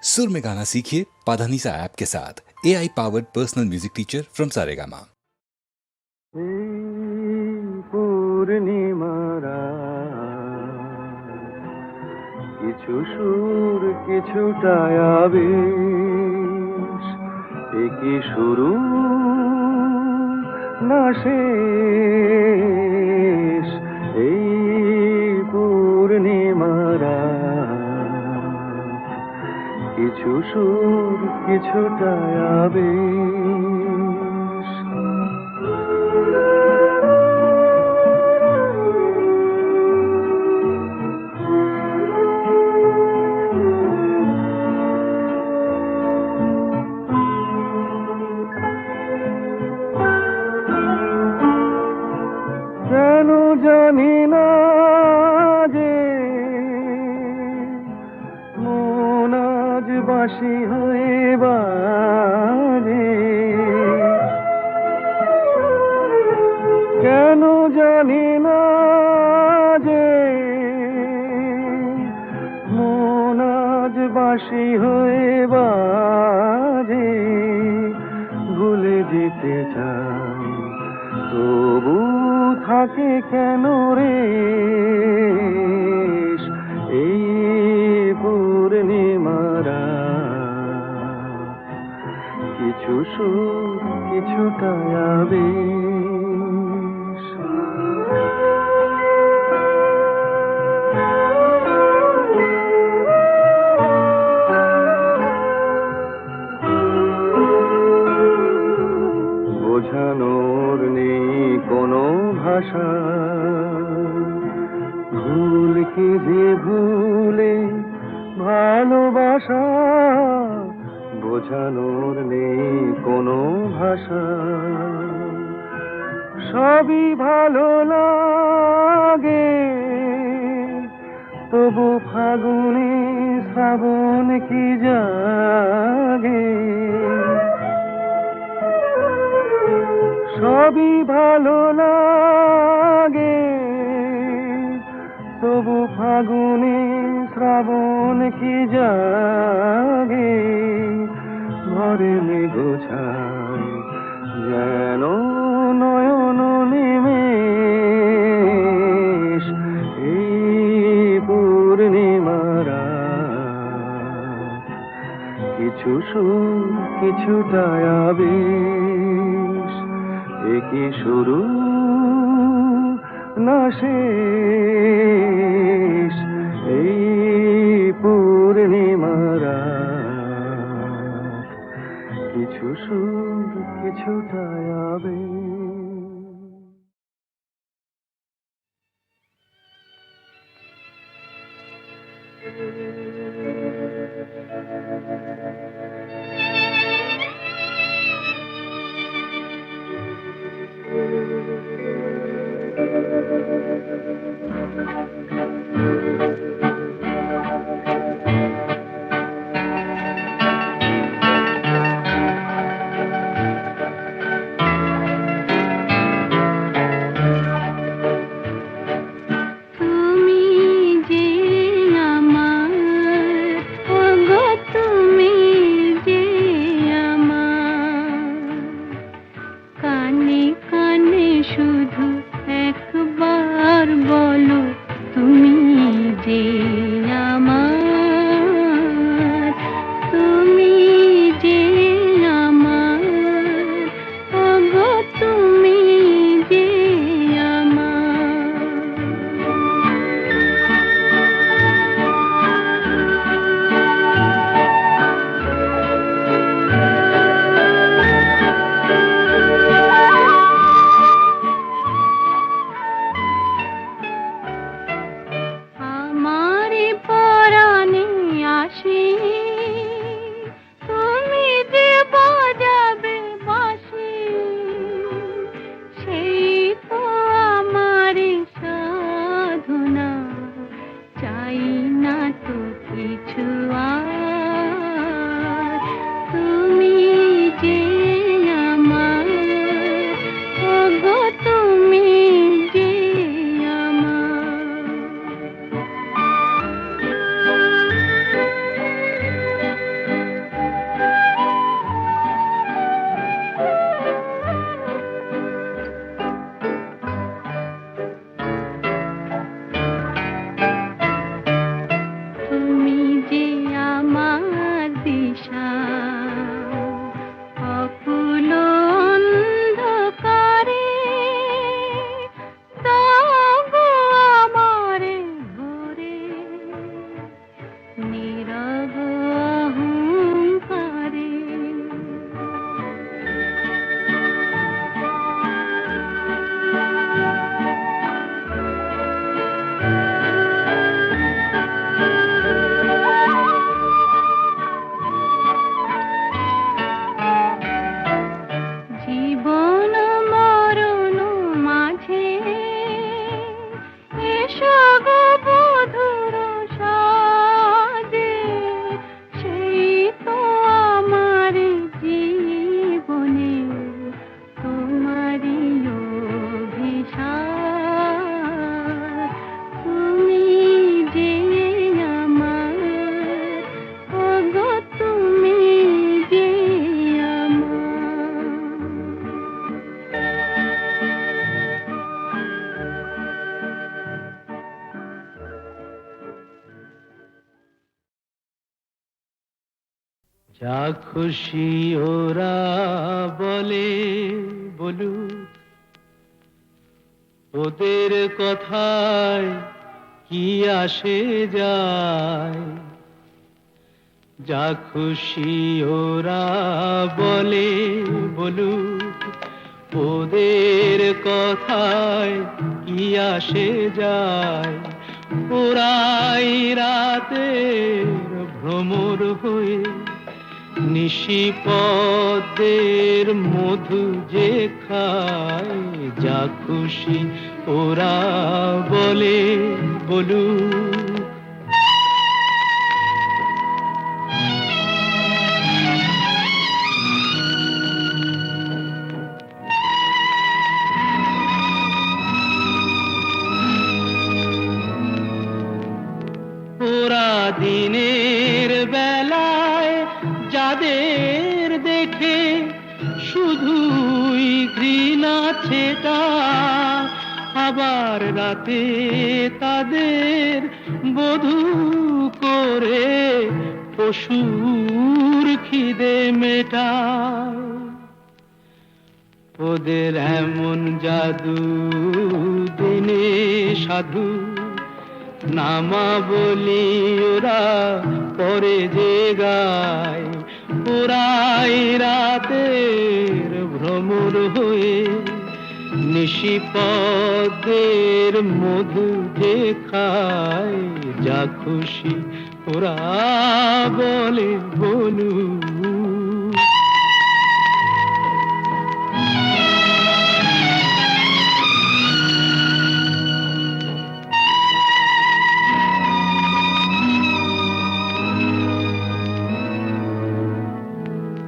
सुर में गाना सीखिए पाधानीसा ऐप के साथ। AI powered personal music teacher from Saregama. পূর্ণিমারা কিছু সুর কিছুটা আবেশ, একই শুরু না শেষ। এই পূর্ণিমারা কিছু সুর কিছুটা আবেশ। কেন জানি না যে মন আজ বাঁশি হয়ে বাজে, কেন জানি না যে মন আজ বাঁশি হয়ে বাজে। ভুলে যেতে চাই তবু থাকে কেন রে এই পূর্ণিমারা কিছু সুর কিছুটা আবেশ। বোঝানোর নেই কোনো ভাষা, ভুল কি যে ভুলে ভালোবাসা। বোঝানোর নেই কোনো ভাষা, সবই ভালো লাগে তবু ফাগুনে শ্রাবণ কি জাগে। সবই ভালো লাগে তবু ফাগুনে শ্রাবণ কি জাগে। ঘরে মেঘোছায় যেন নয়ন নিমেষ, এই পূর্ণিমারা কিছু সুর কিছুটা আবেশ। একই শুরু না শেষ। এই পূর্ণিমারা কিছু সুর কিছুটা আবেশ। যা খুশি ওরা বলে বলুক, ওদের কথায় কি আসে যায়। যা খুশি ওরা বলে বলুক, ওদের কথায় কি আসে যায়। ওরাই রাতের ভ্রমর হয়ে নিশিপদের মধু যে খায়। যা খুশি ওরা বলে বলুক। ওরা দিনের বেলায় যাদের দেখে শুধুই ঘৃণা ছেটা, আবার রাতে তাদের বধূ করে পশুর খিদে মেটায়। ওদের এমন জাদু দিনে সাধু নামা বলি ওরা পরে যে গায়। ওরাই রাতের ভ্রমর হয়ে নিশিপদের মধু যে খায়। যা খুশি ওরা বলে বলুক।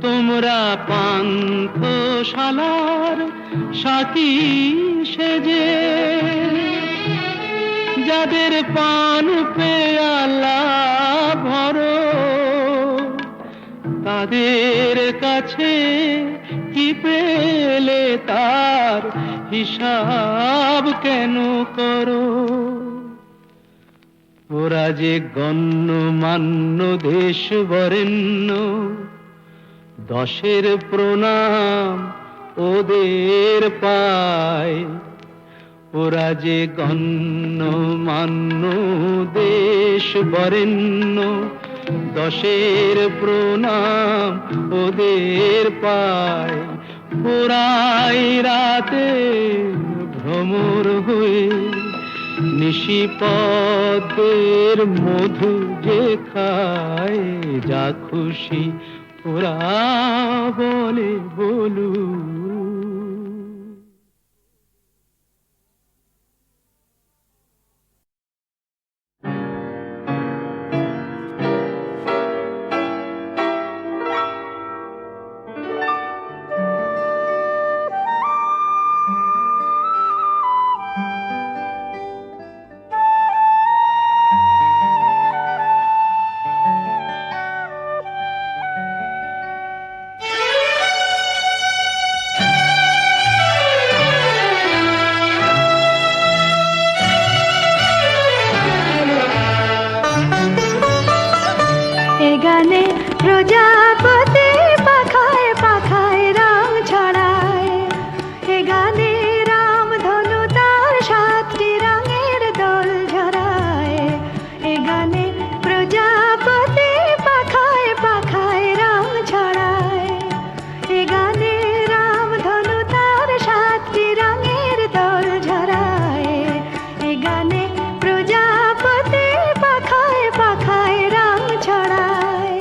তোমরা পান্থশালার সাথী সেজে যাদের পান পেয়ালা ভরো, তাদের কাছে কি পেলে তার হিসাব কেন করো। ওরা যে গণ্যমান্য দেশ বরেণ্য, দশের প্রণাম ওদের পায়। ওরা যে গণ্যমান্য দেশ বরেণ্য, দশের প্রণাম ওদের পায়। ওরাই রাতে ভ্রমর হয়ে নিশিপদের মধু যে খায়। যা খুশি ওরা বলে বলুক। গানে প্রজাপতি পাখায় পাখায় রং ছড়ায়। এ গানে রাম ধনু তার 7টি রঙের দোল ঝরায়। এ গানে প্রজাপতি পাখায় পাখায় রং ছড়ায়। এ গানে রাম ধনু তার 7টি রঙের দোল ঝরায়। এ গানে প্রজাপতি পাখায় পাখায় রং ছড়ায়।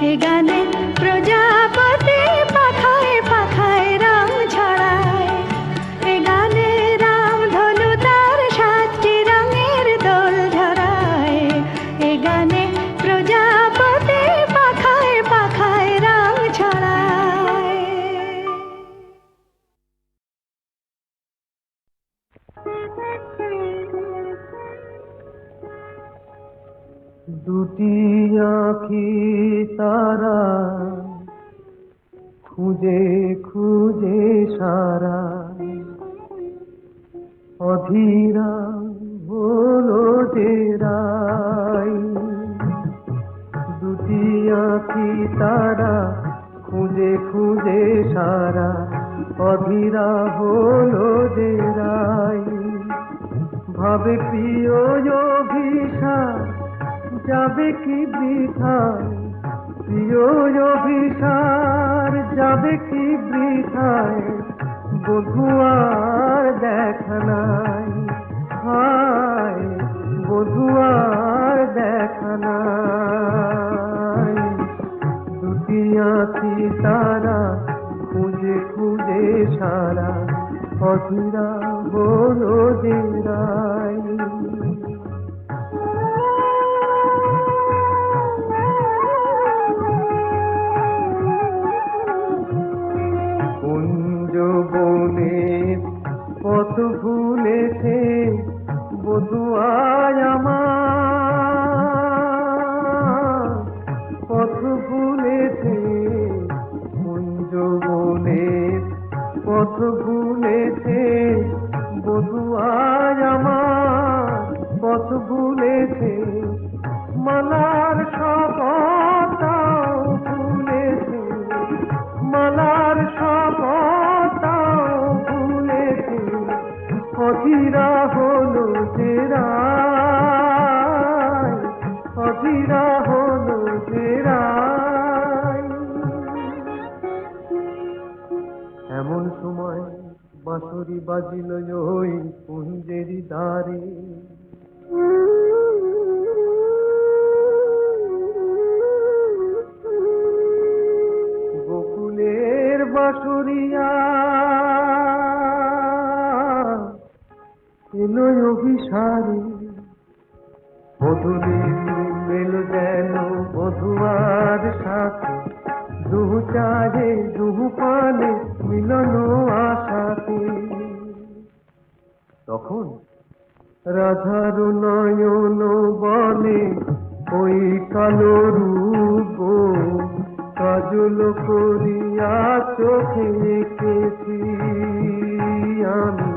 এ গানে প্রজাপতি পাখায় পাখায় রং ছড়ায়, এ গানে রামধনু তার 7টি রঙের দোল ঝরায়, এ গানে প্রজাপতি পাখায় পাখায় রং ছড়ায়। দুটি আঁখি তারা খুঁজে খুঁজে সারা, অধীরা হলো যে রাই। দুটি আঁখি তারা খুঁজে খুঁজে সারা, অধীরা হলো যে রাই। ভাবে প্রিয় অভিশাপ যাবে কি বৃথায়, প্রিয় অভিসার যাবে কি বৃথায়, বধুয়ার দেখা নাই, হায় বধুয়ার দেখা নাই। দুটি আঁখি তারা খুঁজে খুঁজে সারা, অধীরা হলো যে রাই। বনের পথ ভুলেছে বধুয়ায় আমার, পথ ভুলেছে কুঞ্জ বনের পথ ভুলেছে বধুয়ায় আমার, পথ ভুলেছে মালার শপথটাও ভুলেছে, মালার শপথটাও ভুলেছে, অধীরা হলো যে রাই, অধীরা হলো যে রাই। এমন সময় বাঁশরি বাজিল ওই কুঞ্জেরি দ্বারে, গোকুলের বাঁশরিয়া এলো অভিসারে, বধূলি মেলো যেন বধুয়ার সাথে, দুহু চাহে দুহু পানে মিলন আশাতে। তখন রাধার নয়ন বলে ওই কালো রূপ, কাজল করিয়া চোখে এঁকেছি আমি,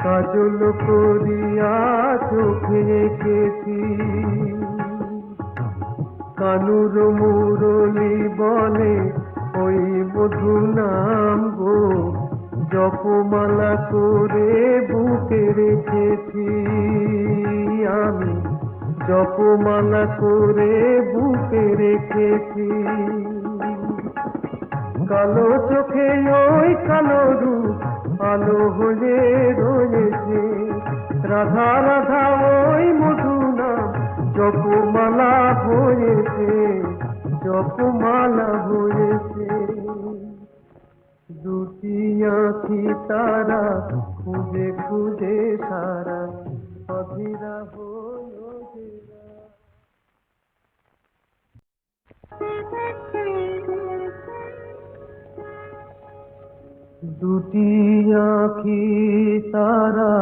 কাজল করিয়া চোখে এঁকেছি। কানুর মুরলি বলে ওই মধু নাম গো, জপমালা করে বুকে রেখেছি আমি, জপমালা করে বুকে রেখেছি। কালো চোখে ওই কালো রূপ আলো হয়ে রয়েছে, রাধা রাধা ওই মধু নাম জপমালা হয়েছে, জপমালা হয়েছে। দুটি আঁখি তারা খুঁজে খুঁজে সারা, অধীরা হলো যে রাই। দুটি আঁখি তারা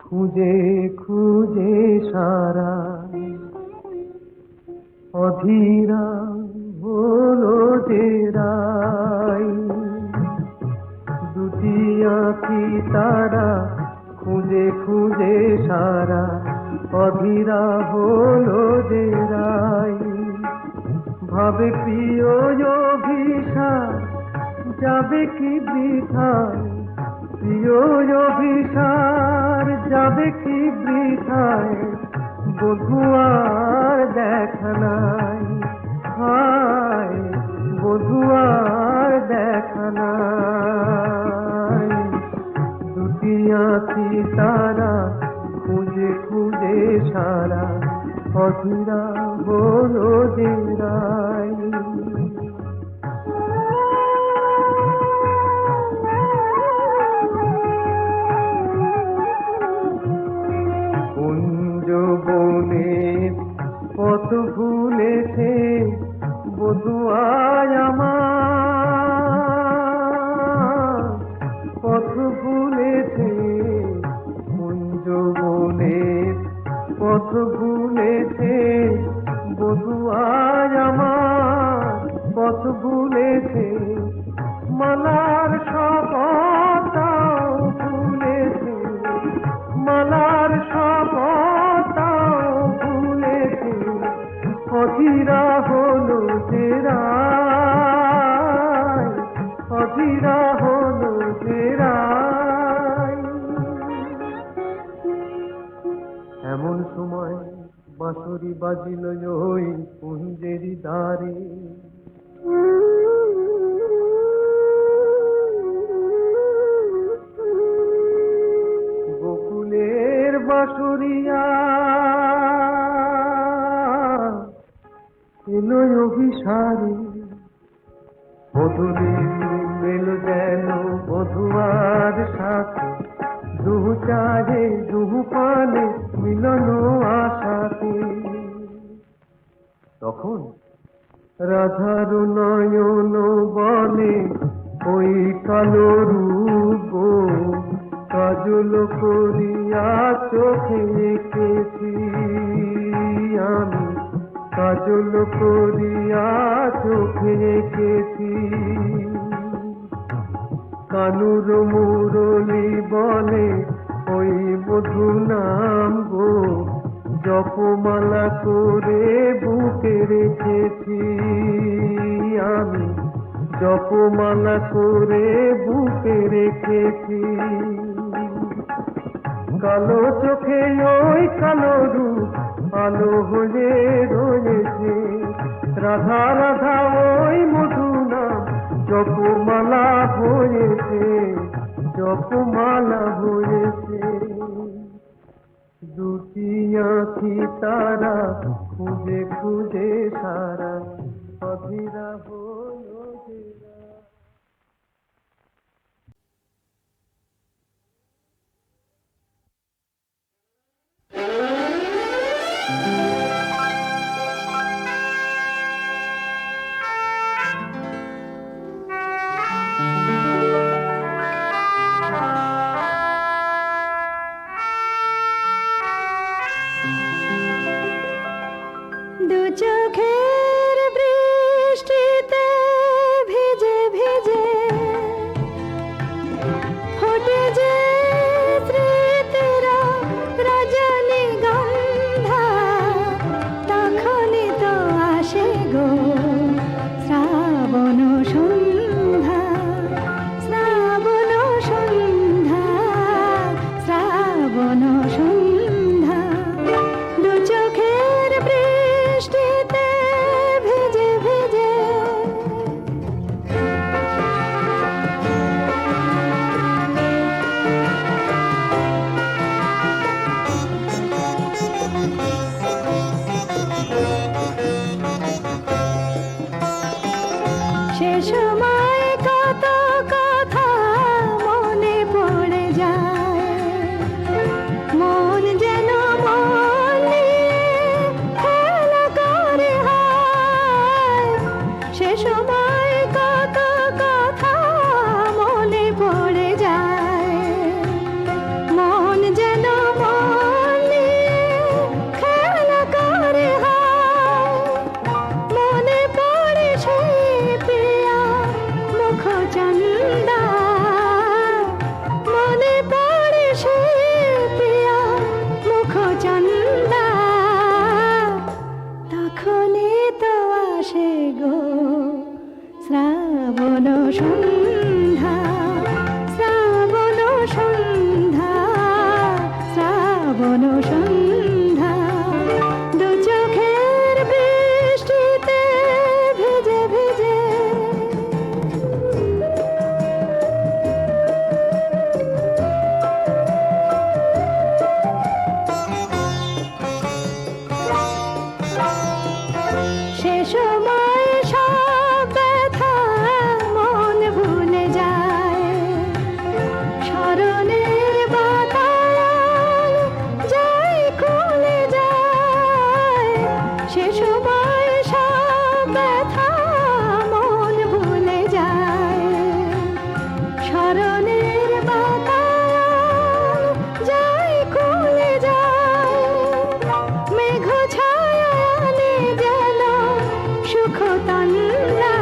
খুঁজে খুঁজে সারা, অধীরা হলো যে রাই। দুটি আঁখি তারা খুঁজে খুঁজে সারা, অধীরা হলো যে রাই। ভাবে প্রিয় অভিসার যাবে কি বৃথায়, প্রিয় অভিসার যাবে কি বৃথায়, বধুয়ার দেখা নাই, হায় বধুয়ার দেখা নাই। দুটি আঁখি তারা খুঁজে খুঁজে সারা, অধীরা হলো যে ফেরাই। কুঞ্জ বনের পথ ভুলেছে বধুয়ায় আমার, পথ ভুলেছে কুঞ্জ বনের পথ ভুলেছে বধুয়ায় আমার, পথ ভুলেছে মালার শপথটাও ভুলেছে, মালার শপথটাও ভুলেছে, অধীরা হলো যে রায়, অধীরা হলো যে রায়। এমন সময় বাঁশরি বাজিল ওই কুঞ্জেরি দ্বারে, গোকুলের বাঁশরিয়া এলো অভিসারে, বধূদের মেল যেন বধুয়ার সাথে, দুহু চাহে দুহু পানে মিলন আশাতে। তখন রাধার নয়ন বলে ওই কালো রূপ কাজল করিয়া চোখে এঁকেছি আমি, কাজল করিয়া চোখে এঁকেছি। কানুর মুরলি বলে ওই মধু নাম গো, জপমালা করে বুকে রেখেছি আমি, জপমালা করে বুকে রেখেছি। কালো চোখে ওই কালো রূপ আলো হয়ে রয়েছে, রাধা রাধা ওই মধু নাম জপমালা হয়েছে, জপমালা হয়েছে। দুটি আঁখি তারা খুঁজে খুঁজে সারা, অধীরা হলো যে রায়। দু চোখের বৃষ্টিতে ভিজে ভিজে ফোটে যে স্মৃতির রজনীগন্ধা, তখনই তো আসে গো শ্রাবণ সন্ধ্যা, শ্রাবণ সন্ধ্যা, শ্রাবণ সন্ধ্যা। দু চোখের বৃষ্টিতে ভিজে ভিজে সে সময় কত কথা মনে পড়ে যায়, মন যেন মন নিয়ে খেলা করে হায়। সে সময় কত কথা মনে পড়ে যায়, মন যেন মন নিয়ে খেলা করে হায়। মনে পড়ে সেই প্রিয়া মুখচন্দা, মনে পড়ে সেই প্রিয়া মুখচন্দা, তখনই তো আসে গো শ্রাবণ সন্ধ্যা, শ্রাবণ সন্ধ্যা, শ্রাবণ সন্ধ্যা। দু চোখের বৃষ্টিতে ভিজে ভিজে সে সময় সব ব্যথা মন ভুলে যায়, স্মরণের বাতায়ন যাই খুলে যায়, সে সময় সব ব্যথা মন ভুলে যায়, স্মরণের বাতায়ন যাই খুলে যায়, মেঘ ছায়ালে যেন সুখ তন্দ্রা,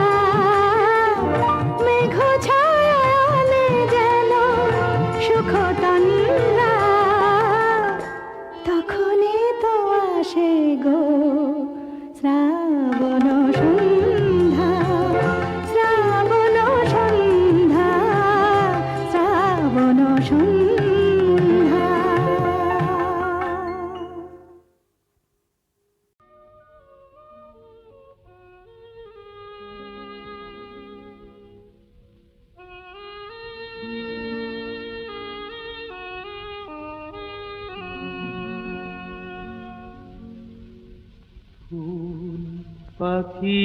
মেঘ ছায়ালে যেন সুখ তন্দ্রা, তখনই তো আসে গো শ্রাবণ সন্ধ্যা, শ্রাবণ সন্ধ্যা, শ্রাবণ সন্ধ্যা। ফুল পাখি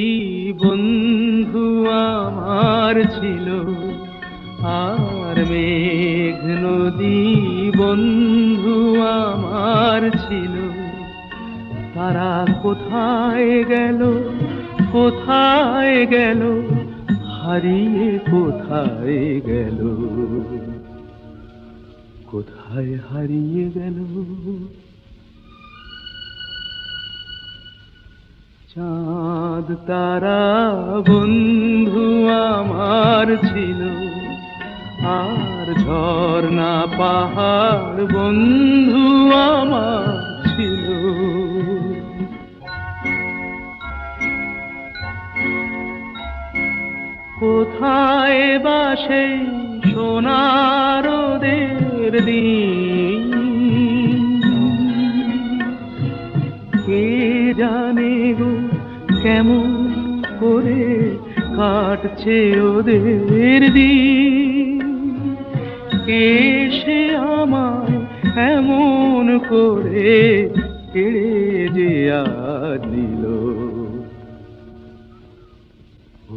বন্ধু আমার ছিল, আর মেঘ নদী বন্ধু আমার ছিল, তারা কোথায় গেল, কোথায় গেল, হারিয়ে কোথায় গেল, কোথায় হারিয়ে গেল। চাঁদ তারা বন্ধু আমার ছিল, আর ঝর্ণা পাহাড় বন্ধু আমার ছিল, কোথায় বা সেই সোনার রোদের দিন, কে জানে গো কেমন করে কাটছে ওদের দিন, কে সে আমায় এমন করে কেড়ে যে আজ নিল,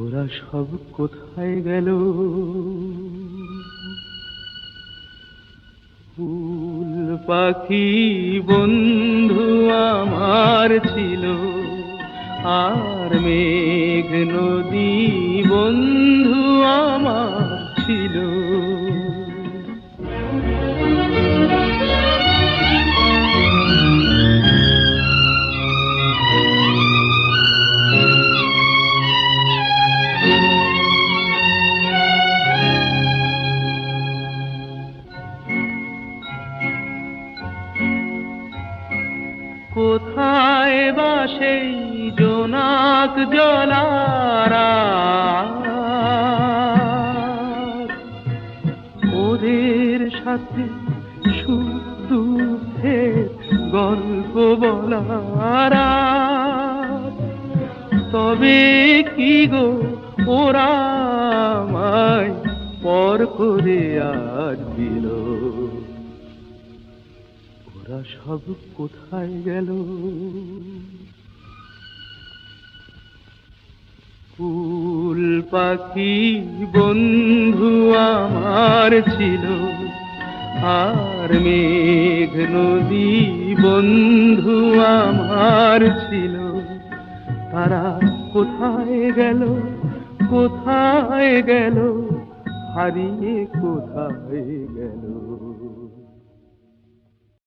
ওরা সব কোথায় গেল। ফুল পাখি বন্ধু আমার ছিল, আর মেঘ নদী বন্ধু আমার ছিল। কোথায় বা সেই জোনাক জলারা, ওদের সাথে সুখ দুঃখের গল্প বলারা, তবে কি গো ওরা আমায় পর করে আজ দিল, ওরা সব কোথায় গেল। ফুল পাখি বন্ধু আমার ছিল, আর মেঘ নদী বন্ধু আমার ছিল, তারা কোথায় গেল, কোথায় গেল, হারিয়ে কোথায় গেল।